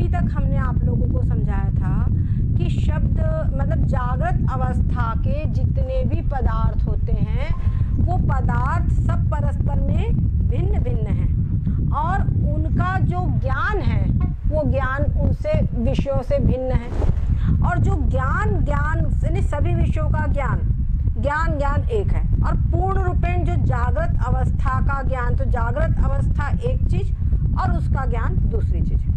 अभी तक हमने आप लोगों को समझाया था कि शब्द मतलब जागृत अवस्था के जितने भी पदार्थ होते हैं वो पदार्थ सब परस्पर में भिन्न भिन्न हैं और उनका जो ज्ञान है वो ज्ञान उनसे विषयों से भिन्न है। और जो ज्ञान यानी सभी विषयों का ज्ञान एक है। और पूर्ण रूपेण जो जागृत अवस्था का ज्ञान, तो जागृत अवस्था एक चीज और उसका ज्ञान दूसरी चीज।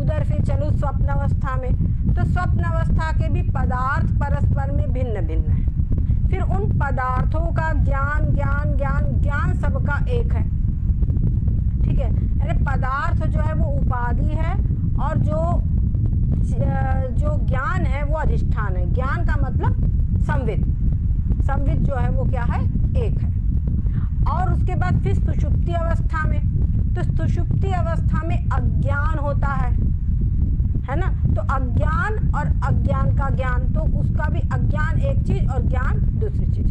उधर फिर चलो स्वप्न अवस्था में, तो स्वप्न अवस्था के भी पदार्थ परस्पर में भिन्न भिन्न है। फिर उन पदार्थों का ज्ञान सबका एक है। ठीक है, यानी पदार्थ जो है वो उपाधि है और जो ज्ञान है वो अधिष्ठान है। ज्ञान का मतलब संवित जो है वो क्या है, एक है। और उसके बाद फिर सुषुप्ति अवस्था में, तो सुषुप्ति अवस्था में अज्ञान होता है ना। तो अज्ञान और अज्ञान का ज्ञान, तो उसका भी अज्ञान एक चीज और ज्ञान दूसरी चीज।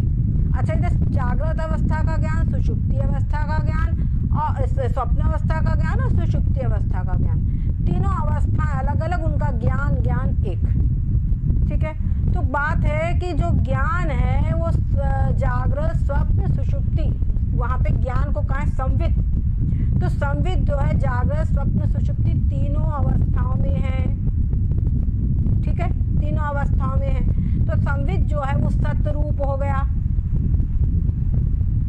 अच्छा, इधर जागृत अवस्था का ज्ञान, सुषुप्ति अवस्था का ज्ञान और स्वप्न अवस्था का ज्ञान और सुषुप्ति अवस्था का ज्ञान, तीनों अवस्थाएं अलग अलग, उनका ज्ञान एक। ठीक है, तो बात है कि जो ज्ञान है वो जागृत स्वप्न सुषुप्ति, वहां पे ज्ञान को कहा है संवित। तो संवित जो है जागृत स्वप्न सुषुप्ति तीनों अवस्थाओं में है। ठीक है, तीनों अवस्थाओं में है। तो संवित जो है वो सतरूप हो गया।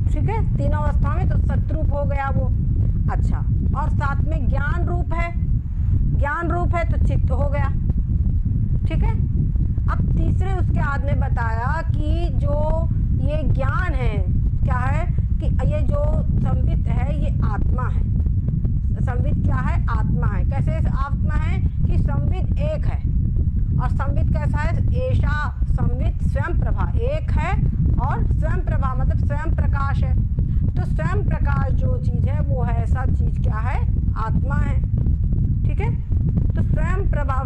ठीक है, तीनों अवस्थाओं में तो सतरूप हो गया वो। अच्छा, और साथ में ज्ञान रूप है तो चित्त हो गया। ठीक है, अब तीसरे उसके बाद में बताया कि जो ये ज्ञान है क्या है कि ये जो संवित है ये आत्मा है। संवित क्या है, आत्मा है। कैसे आत्मा है कि संवित एक है और संवित कैसा है, ऐसा संवित स्वयं प्रभा एक है और स्वयं प्रभा मतलब स्वयं प्रकाश है। तो स्वयं प्रकाश जो चीज है वो है, ऐसा चीज क्या है, आत्मा है। ठीक है, तो स्वयं प्रभा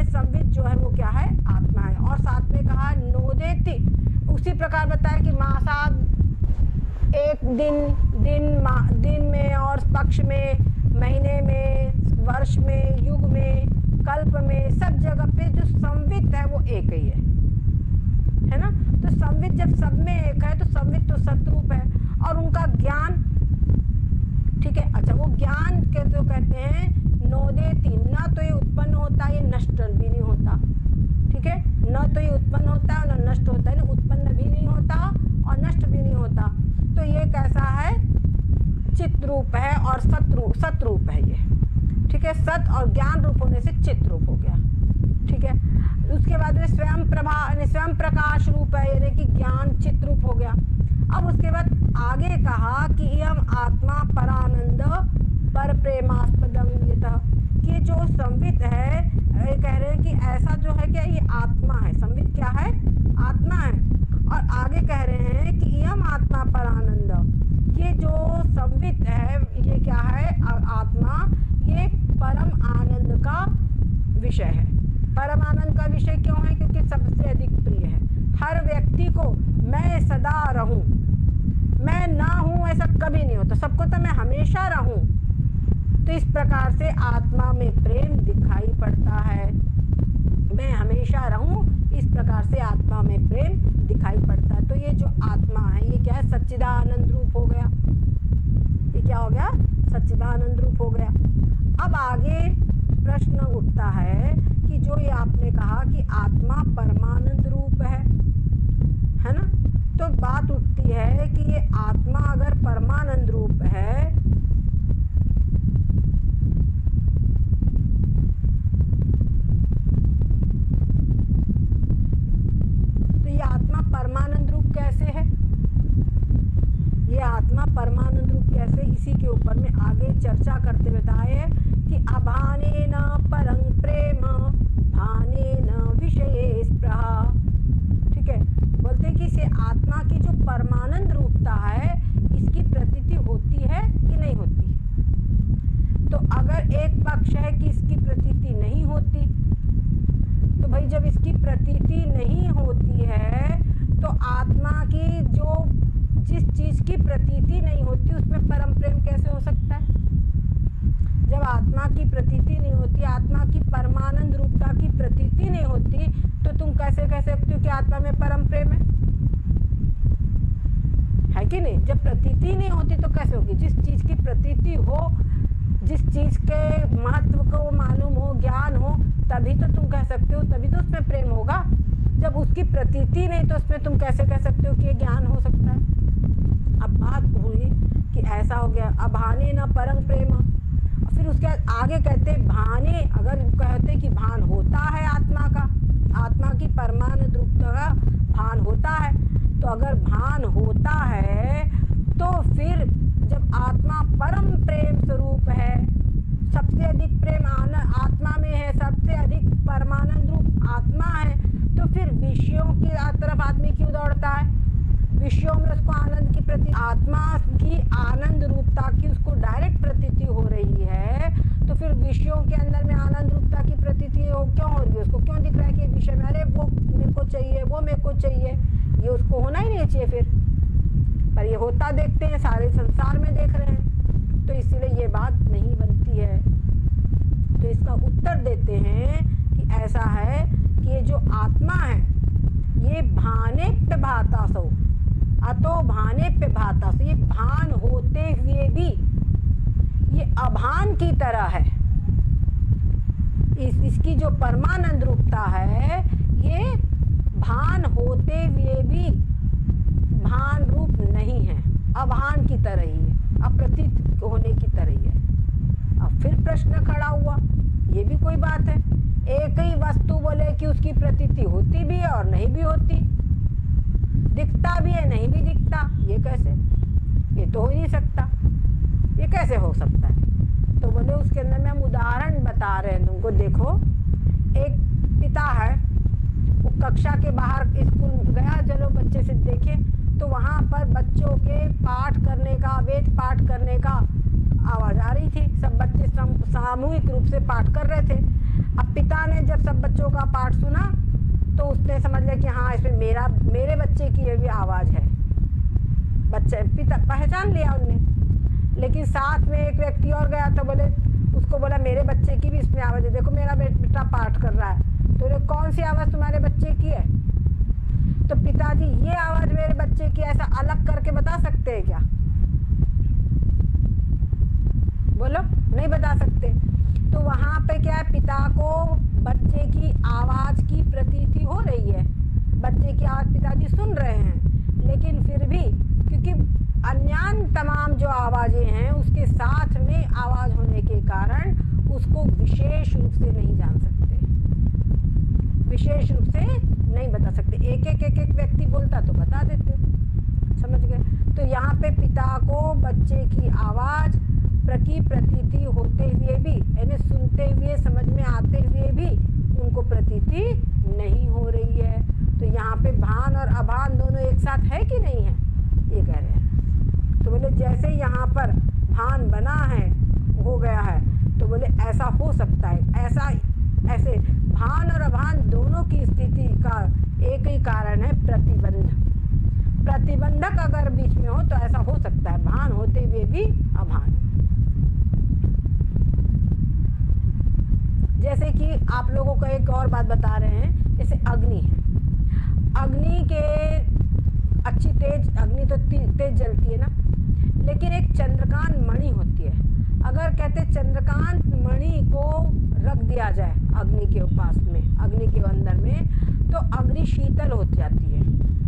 संवित जो है वो क्या है, आत्मा है। और साथ में कहा नोदेति, उसी प्रकार बताया कि मासाद एक दिन में और पक्ष में, महीने में, वर्ष में, युग में, कल्प में, सब जगह पे जो संवित है वो एक ही है ना। तो संवित जब सब में एक है तो संवित तो सतरूप है और उनका ज्ञान। ठीक है, अच्छा, वो ज्ञान के जो कहते हैं नोदेति, न तो ये उत्पन्न होता, ये नष्ट भी नहीं होता। ठीक है, न तो ये उत्पन्न होता है और न नष्ट होता है, उत्पन्न भी नहीं होता और नष्ट भी नहीं होता। तो ये कैसा है, चित रूप है और सतरूप है ये। ठीक है, सत और ज्ञान रूप होने से चित रूप हो गया। ठीक है, उसके बाद में स्वयं प्रकाश रूप है, यानी कि ज्ञान चित रूप हो गया। अब उसके बाद आगे कहा कि यम आत्मा परानंद पर प्रेमास्पदम यतः, कि जो संवित है, कह रहे हैं कि ऐसा जो है क्या, ये आत्मा है। संवित क्या है, आत्मा है। और आगे कह रहे हैं कि यम आत्मा परानंद, ये जो संवित है ये क्या है, आत्मा, ये परम आनंद का विषय है। परम आनंद का विषय क्यों है, क्योंकि सबसे अधिक प्रिय है। हर व्यक्ति को मैं सदा रहूं, मैं ना हूं ऐसा कभी नहीं होता, सबको तो मैं हमेशा रहूं। तो इस प्रकार से आत्मा में प्रेम दिखाई पड़ता है। मैं हमेशा रहूं, इस प्रकार से आत्मा में प्रेम दिखाई पड़ता है। तो ये जो आत्मा है ये क्या है, सच्चिदानंद रूप हो गया। ये क्या हो गया, सच्चिदानंद रूप हो गया। अब आगे प्रश्न उठता है कि जो ये आपने कहा कि आत्मा परमानंद रूप है ना, तो बात उठती है कि ये आत्मा अगर परमानंद रूप है तो ये आत्मा परमानंद रूप कैसे है, ये आत्मा परमानंद रूप कैसे, इसी के ऊपर में आगे चर्चा करते बताए कि अभानेन परं प्रेम भानेन विषये स्पृहा। ठीक है, बोलते हैं कि इसे आत्मा की जो परमानंद रूपता है इसकी प्रतीति होती है कि नहीं होती। तो अगर एक पक्ष है कि इसकी प्रतीति नहीं होती, तो भाई जब इसकी प्रतीति नहीं होती है तो आत्मा की जो जिस चीज की प्रतीति नहीं होती उसमें परम प्रेम कैसे हो सकता है। जब आत्मा की प्रतीति नहीं होती, आत्मा की परमानंद रूपता की प्रतीति नहीं होती, तो तुम कैसे कह सकते हो कि आत्मा में परम प्रेम है कि नहीं? जब प्रतीति नहीं होती तो कैसे होगी? जिस चीज की प्रतीति हो, जिस चीज के महत्व को मालूम हो, ज्ञान हो, तभी तो तुम कह सकते हो, तभी तो उसमें प्रेम होगा। जब उसकी प्रतीति नहीं तो उसमें तुम कैसे कह सकते हो कि ये ज्ञान हो सकता है? अब बात हुई कि ऐसा हो गया, अभाने न परम प्रेम। और फिर उसके आगे कहते भाने, अगर कहते कि भान होता है आत्मा का, आत्मा की परमानंद रूपता का भान होता है, तो अगर भान होता है तो फिर जब आत्मा परम प्रेम स्वरूप है, सबसे अधिक प्रेम आत्मा में है, सबसे अधिक परमानंद रूप आत्मा है, तो फिर विषयों की तरफ आदमी क्यों दौड़ता है? विषयों में उसको आनंद की प्रति, आत्मा की आनंद रूपता की उसको डायरेक्ट प्रतीति हो रही है, तो फिर विषयों के अंदर में आनंद रूपता की प्रतीति क्यों हो रही है? उसको क्यों दिख रहा है कि विषय में अरे वो मेरे को चाहिए, वो मेरे को चाहिए? ये उसको होना ही नहीं चाहिए फिर, पर ये होता देखते हैं, सारे संसार में देख रहे हैं, तो इसीलिए ये बात नहीं बनती है। तो इसका उत्तर देते हैं कि ऐसा है कि ये जो आत्मा है ये भाने पे भाता सो, अतो भाने पे भाता सो, ये भान होते हुए भी ये अभान की तरह है। इसकी जो परमानंद रूपता है ये भान होते हुए भी भान रूप नहीं है, अभान की तरह ही है, अप्रतीत होने की तरह ही है। अब फिर प्रश्न खड़ा हुआ, ये भी कोई बात है? एक ही वस्तु बोले कि उसकी प्रतीति होती भी है और नहीं भी होती, दिखता भी है नहीं भी दिखता, ये कैसे? ये तो हो ही नहीं सकता, ये कैसे हो सकता है? तो बोले उसके अंदर में हम उदाहरण बता रहे हैं तुमको। देखो, एक पिता है, वो कक्षा के बाहर स्कूल गया, चलो बच्चे से देखे, तो वहाँ पर बच्चों के पाठ करने का, वेद पाठ करने का आवाज़ आ रही थी। सब बच्चे सामूहिक रूप से पाठ कर रहे थे। अब पिता ने जब सब बच्चों का पाठ सुना तो उसने समझ लिया कि हाँ, इसमें मेरे बच्चे की ये भी आवाज़ है। बच्चे पिता पहचान लिया उनने, लेकिन साथ में एक व्यक्ति और गया तो बोले, उसको बोला मेरे बच्चे की भी इसमें आवाज़ है, देखो मेरा बेटा पाठ कर रहा है। तो बोले कौन सी आवाज़ तुम्हारे बच्चे की है? तो पिताजी ये आवाज़ मेरे बच्चे की, ऐसा अलग करके बता सकते हैं क्या? बोलो, नहीं बता सकते। तो वहाँ पे क्या है, पिता को बच्चे की आवाज़ की प्रतीति हो रही है, बच्चे की आवाज़ पिताजी सुन रहे हैं, लेकिन फिर भी क्योंकि अन्यान तमाम जो आवाज़ें हैं उसके साथ में आवाज़ होने के कारण उसको विशेष रूप से नहीं जान सकते, विशेष रूप से नहीं बता सकते। एक एक व्यक्ति बोलता तो बता देते, समझ गए? तो यहाँ पे पिता को बच्चे की आवाज़ की प्रतीति होते हुए भी, यानी सुनते हुए, समझ में आते हुए भी उनको प्रतीति नहीं हो रही है। तो यहाँ पे भान और अभान दोनों एक साथ है कि नहीं है, ये कह रहे हैं। तो बोले जैसे यहाँ पर भान बना है, हो गया है, तो बोले ऐसा हो सकता है, ऐसे भान और अभान दोनों की स्थिति का एक ही कारण है, प्रतिबंध। प्रतिबंधक अगर बीच में हो तो ऐसा हो सकता है, भान होते हुए भी अभान। जैसे कि आप लोगों को एक और बात बता रहे हैं, जैसे अग्नि है, अग्नि के अच्छी तेज, अग्नि तो तेज जलती है ना, लेकिन एक चंद्रकांत मणि होती है। अगर कहते चंद्रकांत मणि को रख दिया जाए अग्नि के पास में, अग्नि के अंदर में, तो अग्नि शीतल हो जाती है।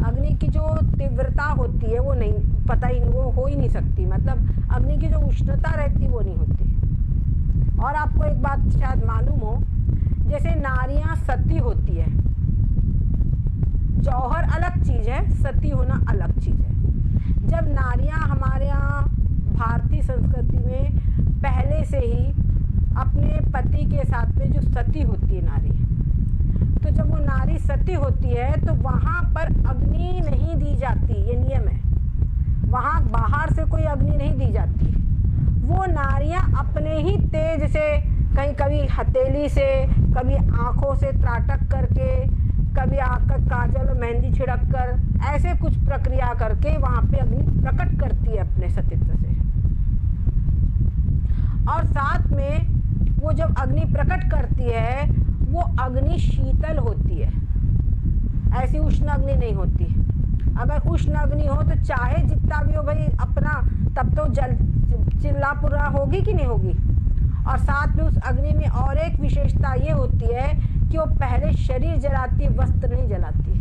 अग्नि की जो तीव्रता होती है वो नहीं, पता ही वो हो ही नहीं सकती, मतलब अग्नि की जो उष्णता रहती है वो नहीं होती। और आपको एक बात शायद मालूम हो, जैसे नारियां सती होती है, जौहर अलग चीज़ है, सती होना अलग चीज़ है। जब नारियां हमारे यहाँ भारतीय संस्कृति में पहले से ही अपने पति के साथ में जो सती होती है नारी, तो जब वो नारी सती होती है तो वहाँ पर अग्नि नहीं दी जाती, ये नियम है। वहाँ बाहर से कोई अग्नि नहीं दी जाती, वो नारियां अपने ही तेज से, कहीं कभी हथेली से, कभी आँखों से त्राटक करके, कभी आँख का काजल और मेहंदी छिड़क कर, ऐसे कुछ प्रक्रिया करके वहाँ पे अग्नि प्रकट करती है अपने सतीत्व से। और साथ में अग्नि प्रकट करती है वो अग्नि शीतल होती है, ऐसी उष्ण अग्नि नहीं होती। अगर उष्ण अग्नि हो तो चाहे जितना भी हो भाई अपना, तब तो जल चिल्ला पूरा होगी कि नहीं होगी। और साथ में उस अग्नि में और एक विशेषता ये होती है कि वो पहले शरीर जलाती है, वस्त्र नहीं जलाती।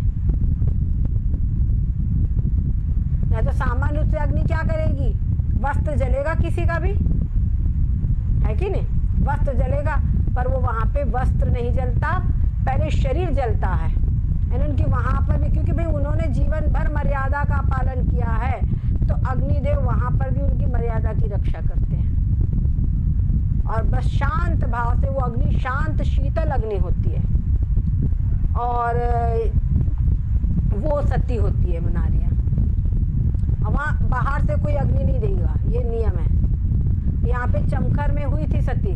नहीं तो सामान्य रूप से अग्नि क्या करेगी, वस्त्र जलेगा किसी का भी, है कि नहीं, वस्त्र जलेगा, पर वो वहां पे वस्त्र नहीं जलता, पहले शरीर जलता है। उनकी वहां पर भी, क्योंकि भाई उन्होंने जीवन भर मर्यादा का पालन किया है, तो अग्निदेव वहां पर भी उनकी मर्यादा की रक्षा करते हैं। और बस शांत भाव से वो अग्नि शांत शीतल अग्नि होती है, और वो सती होती है मनारिया। वहाँ बाहर से कोई अग्नि नहीं देगा, ये नियम है। यहाँ पे चमखर में हुई थी सती,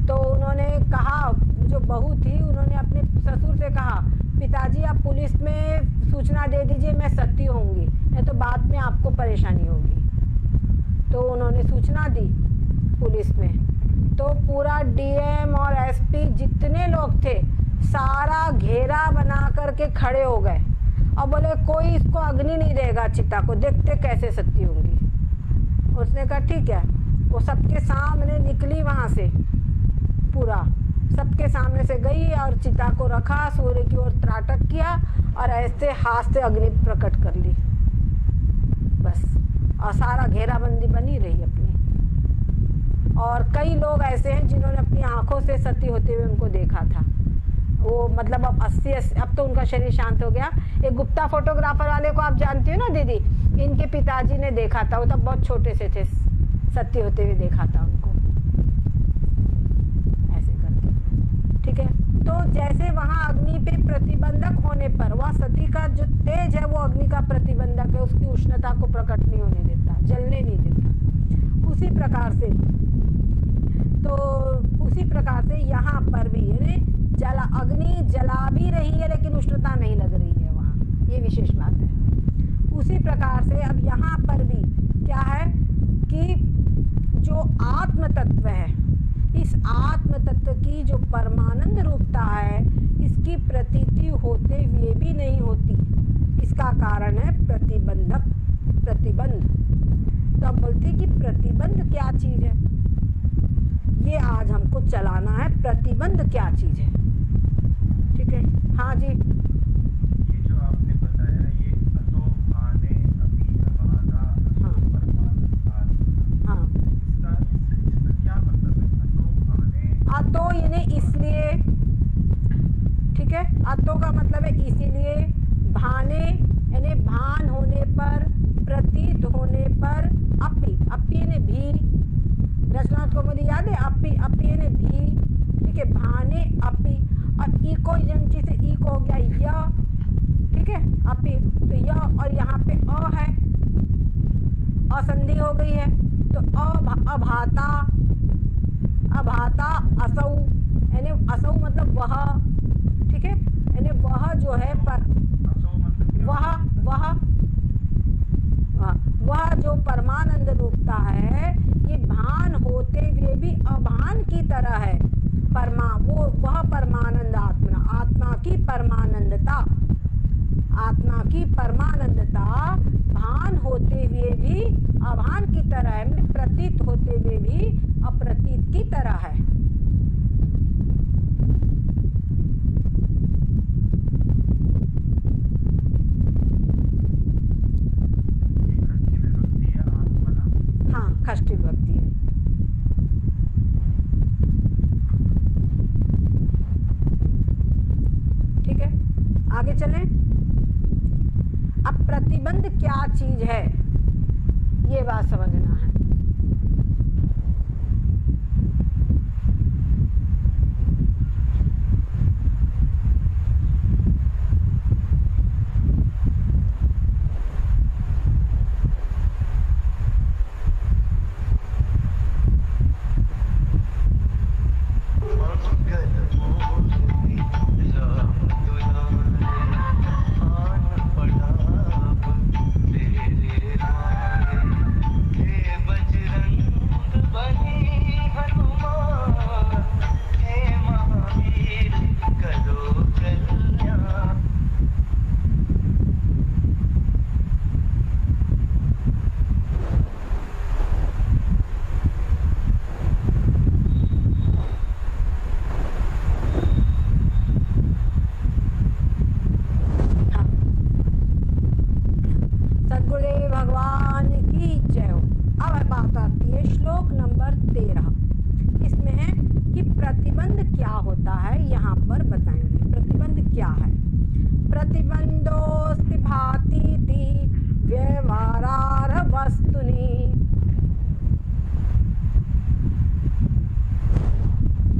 तो उन्होंने कहा, जो बहू थी उन्होंने अपने ससुर से कहा, पिताजी आप पुलिस में सूचना दे दीजिए मैं सती होंगी, नहीं तो बाद में आपको परेशानी होगी। तो उन्होंने सूचना दी पुलिस में, तो पूरा डीएम और एसपी जितने लोग थे सारा घेरा बना करके खड़े हो गए और बोले कोई इसको अग्नि नहीं देगा चिता को, देखते कैसे सती होंगी। उसने कहा ठीक है, वो सबके सामने निकली, वहाँ से पूरा सबके सामने से गई और चिता को रखा, सूर्य की ओर त्राटक किया और ऐसे हाथ से अग्नि प्रकट कर ली बस, और सारा घेराबंदी बनी रही अपनी। और कई लोग ऐसे हैं जिन्होंने अपनी आंखों से सती होते हुए उनको देखा था। वो मतलब अब 80 अब तो उनका शरीर शांत हो गया। एक गुप्ता फोटोग्राफर वाले को आप जानती हो ना दीदी, इनके पिताजी ने देखा था, वो तब बहुत छोटे से थे, सती होते हुए देखा था उनको, ऐसे करके। ठीक है, तो जैसे वहाँ अग्नि पे प्रतिबंधक होने पर, वह सती का जो तेज है वो अग्नि का प्रतिबंधक है, उसकी उष्णता को प्रकट नहीं होने देता, जलने नहीं देता। उसी प्रकार से यहाँ पर भी जला अग्नि जला भी रही है लेकिन उष्णता नहीं लग रही है वहाँ, ये विशेष बात है। उसी प्रकार से अब यहाँ पर भी क्या है कि जो आत्म तत्व है, इस आत्म तत्व की जो परमानंद रूपता है, इसकी प्रतीति होते हुए भी नहीं होती। इसका कारण है प्रतिबंध। तो अब बोलते कि प्रतिबंध क्या चीज है, ये आज हमको चलाना है, प्रतिबंध क्या चीज है। ठीक है, हाँ जी। ये जो आपने बताया, ये अतो आने अभी अबाधा हाँ, इसका क्या मतलब है? अतो आने, अतो यानी इसलिए, ठीक है, अतो का मतलब है इसीलिए, भाने यानी भान होने पर, प्रतीत होने पर, अपी यानी भी, रचनाथ को मुझे याद है, अपी यानी भी, ठीक है, भाने अपी, और इको यंची से इको हो गया य, ठीक है, अपी, तो य और यहाँ पे अ है, असंधि हो गई है, तो अभाता असौ, यानी असौ मतलब वह, ठीक है, यानी वह जो है पर, असो मतलब वह जो परमानंद रूपता है, ये भान होते हुए भी अभान की तरह है। वह परमानंद आत्मा की परमानंदता भान होते हुए भी अभान की तरह है, मतलब प्रतीत होते हुए भी अप्रतीत की तरह है। षष्ठी विभक्ति है। ठीक है, आगे चलें। अब प्रतिबंध क्या चीज है, ये बात समझना है। तेरे कि प्रतिबंध क्या होता है, यहाँ पर बताएंगे प्रतिबंध क्या है। प्रतिबंधोस्ति भातीति व्यवहारार्ह वस्तुनि।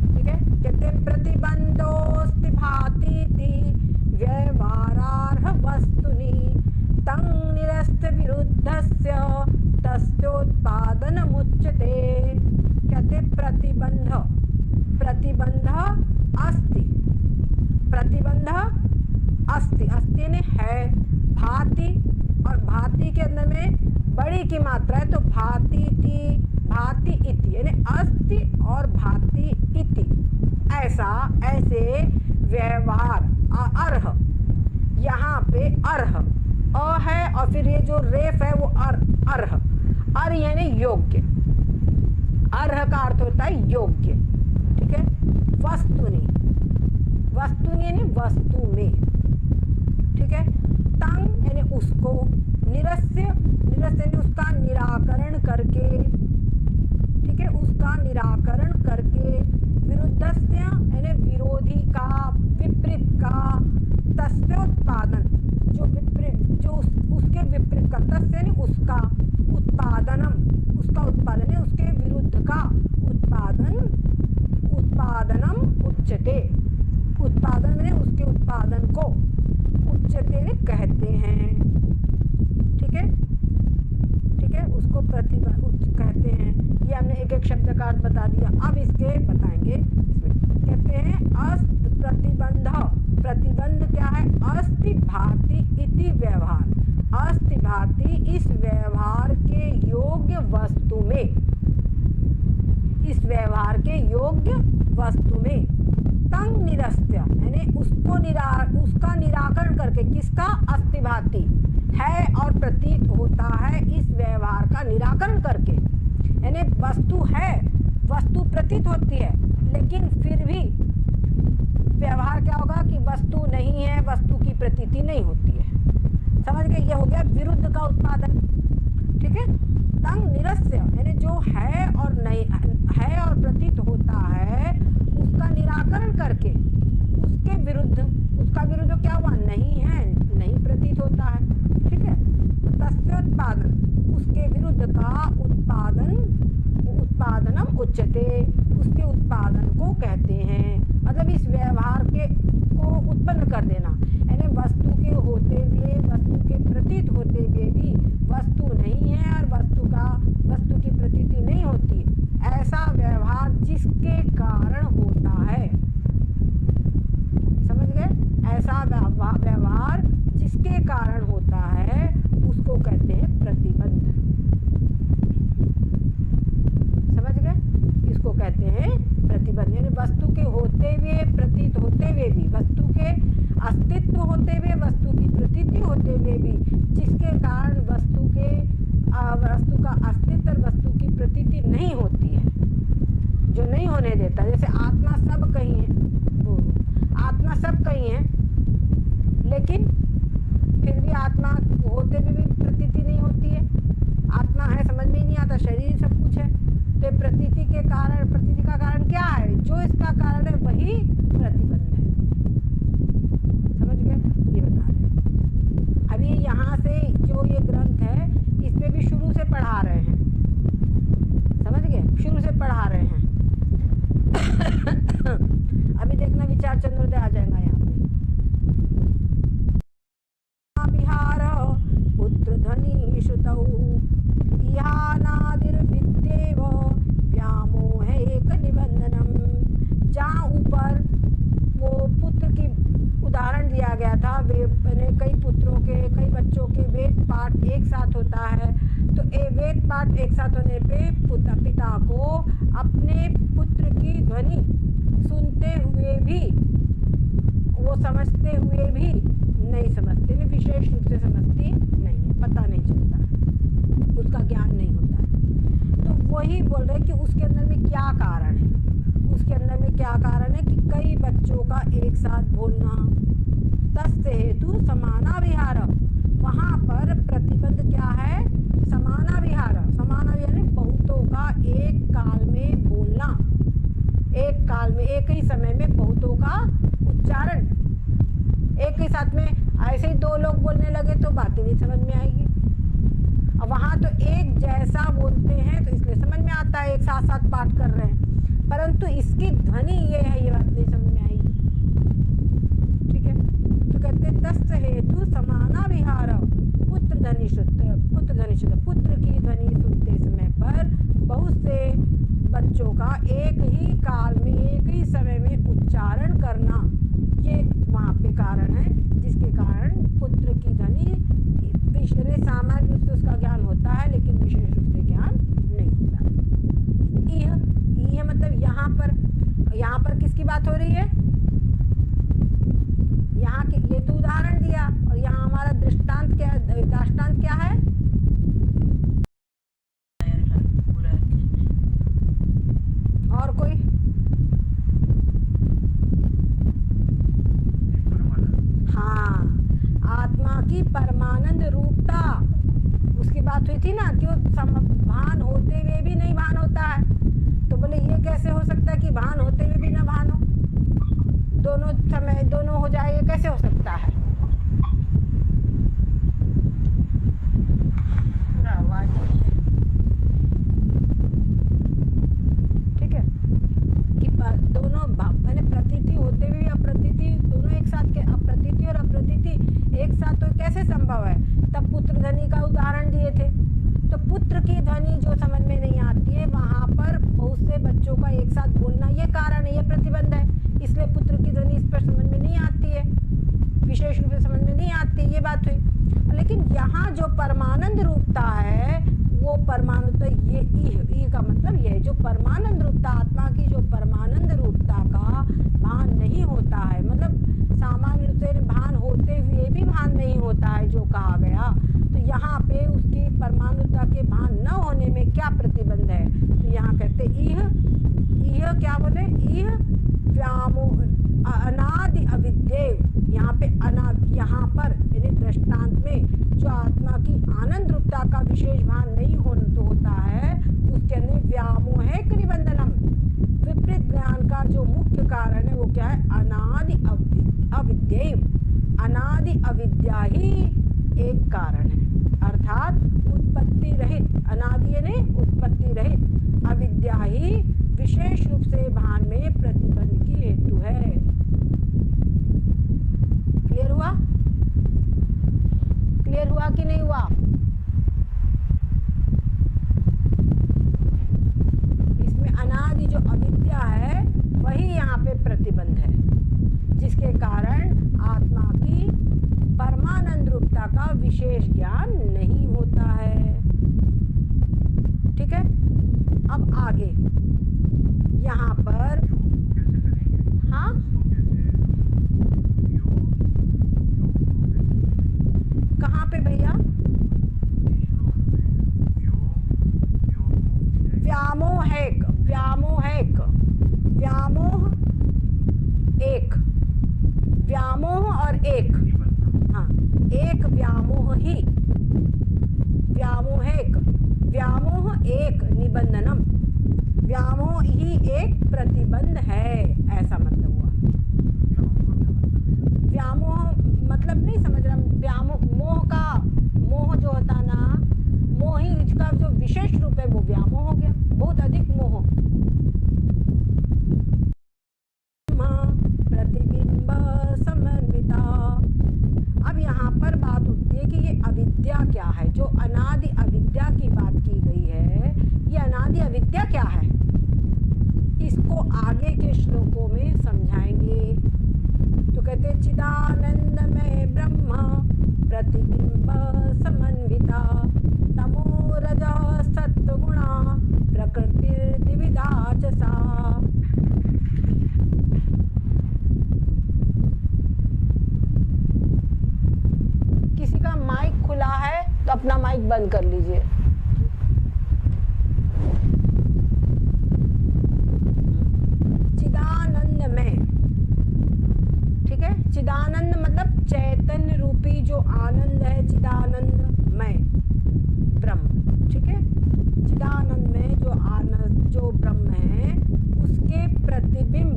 ठीक है, कहते हैं प्रतिबंधोस्ति भातीति व्यवहारार्ह वस्तुनि तं निरस्य विरुद्धस्य तस्योत्पादनमुच्यते। कहते प्रतिबंध, प्रतिबंध अस्ति, प्रतिबंध अस्ति, अस्ति ने है, भाति, और भाति के अंदर में बड़ी की मात्रा है तो भाति ति, भाति इति, यानी अस्ति और भाति इति, ऐसा, ऐसे व्यवहार अर्ह, यहाँ पे अर्ह अ है और फिर ये जो रेफ है वो अर्ह, अर्ह यानी योग्य, अर्ह का अर्थ होता है योग्य। ठीक है, वस्तुनि, वस्तुनि यानी वस्तु में। ठीक है, तंग यानी उसको, निरस्य, निरस्य यानी उसका निराकरण करके। ठीक है, उसका निराकरण करके, विरुद्धस्य यानी विरोधी का, विपरीत का, तस्योत्पादन जो विपरीत, जो उसके विपरीत का, तस्य यानी उसका, उत्पादनम, उसका उत्पादन है, उसके विरुद्ध का उत्पादन, उत्पादनम उच्यते, उत्पादन में उसके उत्पादन को उच्यते ने कहते हैं। ठीक है, ठीक है, उसको प्रतिबंध कहते हैं। ये हमने एक एक शब्द का अर्थ बता दिया, अब इसके बताएंगे। इसमें कहते हैं अस्त प्रतिबंध, प्रतिबंध क्या है, अस्ति भाति इति व्यवहार, अस्ति भाति इस व्यवहार के योग्य वस्तु में, इस व्यवहार के योग्य वस्तु में, तंग निरस्य यानी उसको उसका निराकरण करके, किसका, अस्ति भाति है और प्रतीत होता है, इस व्यवहार का निराकरण करके, यानी वस्तु है, वस्तु प्रतीत होती है, लेकिन फिर भी व्यवहार क्या होगा कि वस्तु नहीं है, वस्तु की प्रतीति नहीं होती है। समझ गए, ये हो गया विरुद्ध का उत्पादन। ठीक है, तंग निरस्य यानी जो है और नहीं है और प्रतीत होता है, उसका निराकरण करके, उसके विरुद्ध, उसका विरुद्ध क्या हुआ, नहीं है, नहीं प्रतीत होता है। ठीक है, तस्योत्पादन उसके विरुद्ध का उत्पादन, उत्पादनम उच्यते, उसके उत्पादन को कहते हैं। मतलब इस व्यवहार के को उत्पन्न कर देना, यानी वस्तु के होते हुए, वस्तु के प्रतीत होते हुए भी वस्तु नहीं है और वस्तु की प्रतीति नहीं होती, ऐसा व्यवहार जिसके कारण होता है। समझ गए, ऐसा व्यवहार जिसके कारण होता है उसको कहते हैं प्रतिबंध। समझ गए, इसको कहते हैं प्रतिबंध, यानी वस्तु के होते हुए, प्रतीत होते हुए भी, वस्तु के अस्तित्व होते हुए, वस्तु की प्रतीति होते हुए भी, जिसके कारण वस्तु का अस्तित्व और वस्तु की प्रतीति नहीं होती है, जो नहीं होने देता। जैसे आत्मा सब कहीं है, वो आत्मा सब कहीं है, लेकिन फिर भी आत्मा होते हुए भी प्रतीति नहीं होती है। आत्मा है, समझ में ही नहीं आता, शरीर सब कुछ है, तो प्रतीति के कारण, प्रतीति का कारण क्या है, जो इसका कारण है वही प्रतिबंध है। समझ गए, ये बता रहे हैं। अभी यहाँ से जो ये ग्रंथ है, इस पे भी शुरू से पढ़ा रहे हैं। समझ गए, शुरू से पढ़ा रहे हैं। अभी देखना विचार चंद्रोदय आ जाएगा यहाँ पे। बिहार पुत्र ध्वनि श्रुतौ इहानादिर्विद्येव व्यामोह एक निबंधनम। जहाँ ऊपर वो पुत्र की उदाहरण दिया गया था, वे कई पुत्रों के, कई बच्चों के वेद पाठ एक साथ होता है, तो वेद पाठ एक साथ होने पे पिता को अपने पुत्र की ध्वनि सुनते हुए भी, वो समझते हुए भी नहीं समझते, विशेष रूप से समझती नहीं है, पता नहीं चलता, उसका ज्ञान नहीं होता है। तो वही बोल रहे कि उसके अंदर में क्या कारण है, उसके अंदर में क्या कारण है कि कई बच्चों का एक साथ बोलना, तस्य हेतु समानाविहार, वहाँ पर प्रतिबंध क्या है, समानाविहार, समानाविहार बहुतों का एक काल में बोलना, एक काल में, एक ही समय में बहुतों का उच्चारण। एक ही साथ में ऐसे ही दो लोग बोलने लगे तो बात ही नहीं समझ में आएगी। अब वहाँ तो एक जैसा बोलते हैं तो इसलिए समझ में आता है, एक साथ साथ पाठ कर रहे हैं, परंतु इसकी ध्वनि ये है, ये बात नहीं समझ में आएगी। ठीक है, तो कहते तस्य हेतु समाना विहार पुत्र ध्वनि शुद्ध, पुत्र की ध्वनि सुनते समय पर बहुत से बच्चों का एक ही काल में, एक ही समय में उच्चारण करना, ये वहाँ पे कारण है, जिसके कारण पुत्र की ध्वनि सामान्य रूप से उसका ज्ञान होता है, लेकिन विशेष रूप से ज्ञान नहीं होता। यह मतलब यहाँ पर किसकी बात हो रही है? यहाँ के ये तो उदाहरण दिया, और यहाँ हमारा दृष्टांत क्या है? और कोई? हाँ, आत्मा की परमानंद रूपता, उसकी बात हुई थी ना कि भान होते हुए भी नहीं भान होता है। तो बोले ये कैसे हो सकता है कि भान होते हुए भी ना भान हो, दोनों समय दोनों हो जाए, ये कैसे हो सकता है? ठीक है कि दोनों मैंने प्रतीति होते हुए अप्रतीति दोनों एक साथ के, अप्रतीति और अप्रतीति एक साथ तो कैसे संभव है? तब पुत्र ध्वनि का उदाहरण दिए थे। तो पुत्र की ध्वनि जो समझ में नहीं आती है, वहां पर बहुत से बच्चों का एक साथ बोलना ये कारण है, ये प्रतिबंध है, इसलिए पुत्र की ध्वनि इस पर समझ में नहीं आती है, विशेष रूप से समझ में नहीं आती, ये बात हुई। लेकिन यहाँ जो परमानंद रूपता है, वो परमानंद, ये का मतलब ये जो परमानंद रूपता, आत्मा की जो परमानंद रूपता का भान नहीं होता है, मतलब सामान्य रूप से भान होते हुए भी भान नहीं होता है जो कहा गया, तो यहाँ पे उसकी परमाणुता के भान न होने में क्या प्रतिबंध है? तो यहाँ कहते इह क्या बोले? इह व्यामोह अनादि अविद्येव, यहाँ पे यहाँ पर यानी दृष्टांत में जो आत्मा की आनंद रूपता का विशेष भान नहीं होता है, उसके अंदर व्यामोहिक निबंधनम, विपरीत ज्ञान का जो मुख्य कारण है वो क्या है? अनादि अविद्येव, अनादि अविद्या ही एक कारण है, अर्थात उत्पत्ति रहित, अनादि यानी उत्पत्ति रहित अविद्या ही विशेष रूप से भान में प्रतिबंध की हेतु है। क्लियर हुआ? क्लियर हुआ कि नहीं हुआ? इसमें अनादि जो अविद्या है वही यहाँ पे प्रतिबंध है, जिसके कारण आत्मा की परमानंद रूपता का विशेष ज्ञान नहीं होता है। ठीक है, अब आगे यहाँ पर हाँ कहाँ पे भैया? व्यामोहिक, व्यामोहिक, व्यामोह एक, व्यामोह और एक, हाँ एक व्यामोह ही, व्यामोहिक, व्यामोह एक निबंधनम, व्यामोह ही एक प्रतिबंध है, ऐसा मतलब हुआ। व्यामोह मतलब नहीं समझ रहा, व्यामोह मोह जो होता ना, मोही का जो विशेष रूप है वो व्यामोह हो गया, बहुत अधिक मोह। प्रतिबिंब समन्विता, अब यहाँ पर बात उठती है कि ये अविद्या क्या है? जो अनादि अविद्या की बात की गई है, ये अनादि अविद्या क्या है? इसको आगे के श्लोकों में समझाएंगे। तो कहते चिदानंदमय ब्रह्म प्रतिबिंब समन्विता तमो रज सत्वगुणा प्रकृतिर्द्विविधा च सा। किसी का माइक खुला है तो अपना माइक बंद कर लीजिए। चिदानंद में, ठीक है, चिदानंद मतलब चैतन्य रूपी जो आनंद है, चिदानंद में ब्रह्म, ठीक है, चिदानंद में जो आनंद जो ब्रह्म है उसके प्रतिबिंब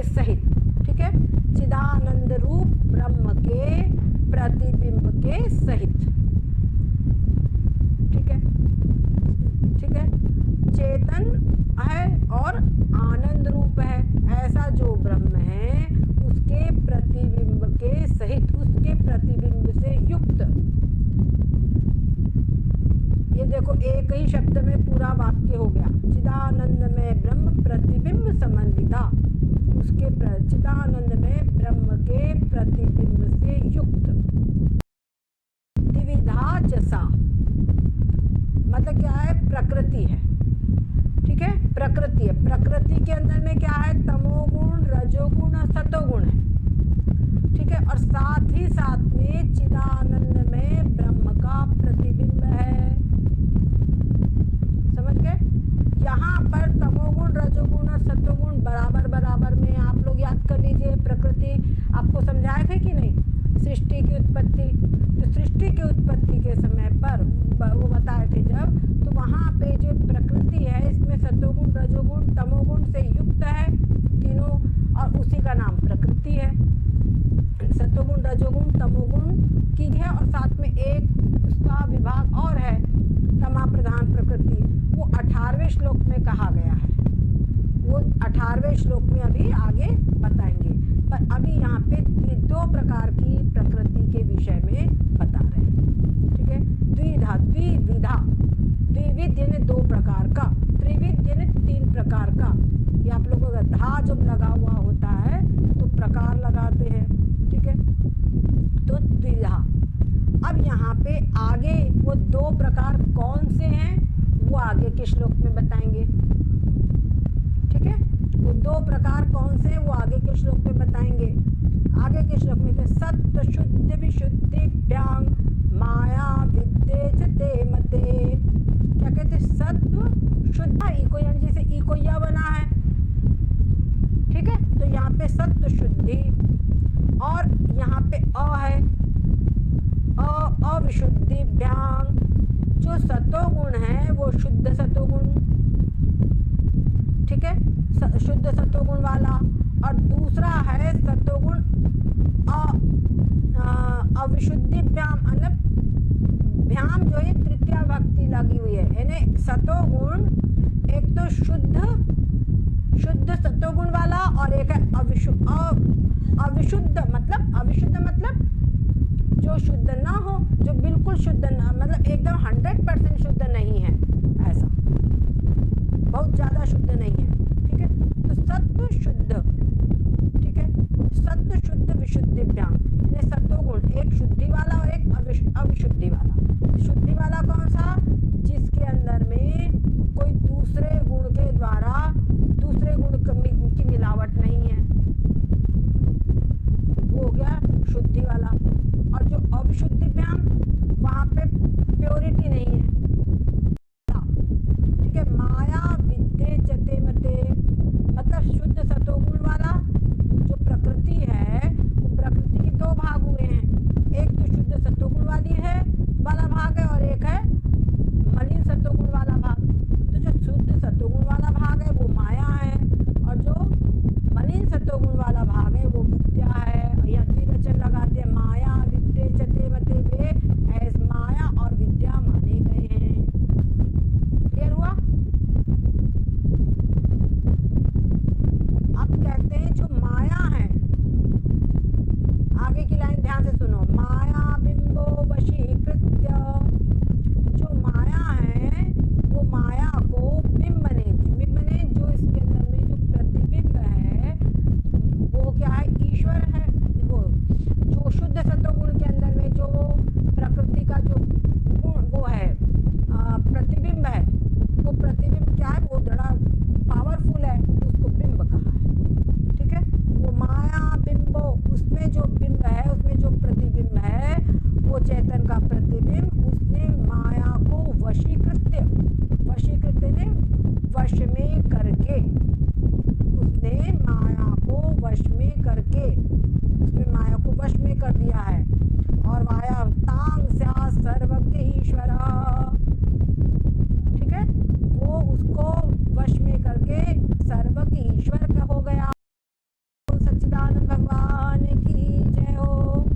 सहित, ठीक है, चिदानंद रूप ब्रह्म के प्रतिबिंब के सहित, ठीक है, ठीक है, चेतन है और आनंद रूप है, ऐसा जो ब्रह्म है उसके प्रतिबिंब के सहित, उसके प्रतिबिंब से युक्त। ये देखो एक ही शब्द में पूरा वाक्य हो गया, चिदानंद में ब्रह्म प्रतिबिंब समन्विता, उसके चिदानंद में ब्रह्म के प्रतिबिंब से युक्त। द्विविधा जसा मतलब क्या है, प्रकृति है, ठीक है, प्रकृति है, प्रकृति के अंदर में क्या है, तमोगुण, रजोगुण और सतोगुण है, ठीक है, और साथ ही साथ में चिदानंद में ब्रह्म का प्रतिबिंब है, समझ गए। यहाँ पर तमोगुण, रजोगुण और सतोगुण बराबर बराबर में, आप लोग याद कर लीजिए, प्रकृति आपको समझाए थे कि नहीं, सृष्टि की उत्पत्ति, तो सृष्टि की उत्पत्ति के समय पर वो बताए थे जब, तो वहाँ पे जो प्रकृति है इसमें सतोगुण, रजोगुण, तमोगुण से युक्त है तीनों, और उसी का नाम प्रकृति है। सतोगुण, रजोगुण, तमोगुण की है, और साथ में एक उसका विभाग और है तमा प्रधान प्रकृति, वो 18वें श्लोक में कहा गया है, वो 18वें श्लोक में अभी आगे बताएंगे, पर अभी यहाँ पे दो प्रकार की प्रकृति के विषय में बता रहे हैं, ठीक है। द्विधा, द्विविधा, द्विविध यानी दो प्रकार का, त्रिविध यानी तीन प्रकार का, ये आप लोगों का धा जब लगा हुआ होता है तो प्रकार लगाते हैं, ठीक है, तो द्विधा। अब यहाँ पे आगे वो दो प्रकार कौन से हैं वो आगे के श्लोक में बताएंगे, ठीक है, वो दो प्रकार कौन से हैं वो आगे के श्लोक में बताएंगे। आगे के श्लोक में सत्व शुद्ध विशुद्धिभ्यां माया विद्ये च ते मते, क्या कहते, सत्व शुद्ध, इको यानी जैसे इको या बना है, ठीक है, तो यहाँ पे सत्व शुद्धि, और यहाँ पे अ है, अविशुद्धिभ्यां, जो सतोगुण है वो शुद्ध सतोगुण, ठीक है, शुद्ध सतोगुण वाला, और दूसरा है सतोगुण अविशुद्धिभ्याम, मतलब भ्याम जो है तृतीया भक्ति लगी हुई है, यानी सतोगुण एक तो शुद्ध सतोगुण वाला, और एक है अविशुद्ध, मतलब जो शुद्ध ना हो, जो बिल्कुल शुद्ध ना, मतलब एकदम 100% शुद्ध नहीं है, ऐसा बहुत ज्यादा शुद्ध नहीं है, ठीक है, तो सत्व शुद्ध, ठीक है, सत्व शुद्ध विशुद्धिभ्याम, सत्वगुण एक शुद्धि वाला और एक अविशुद्धि वाला,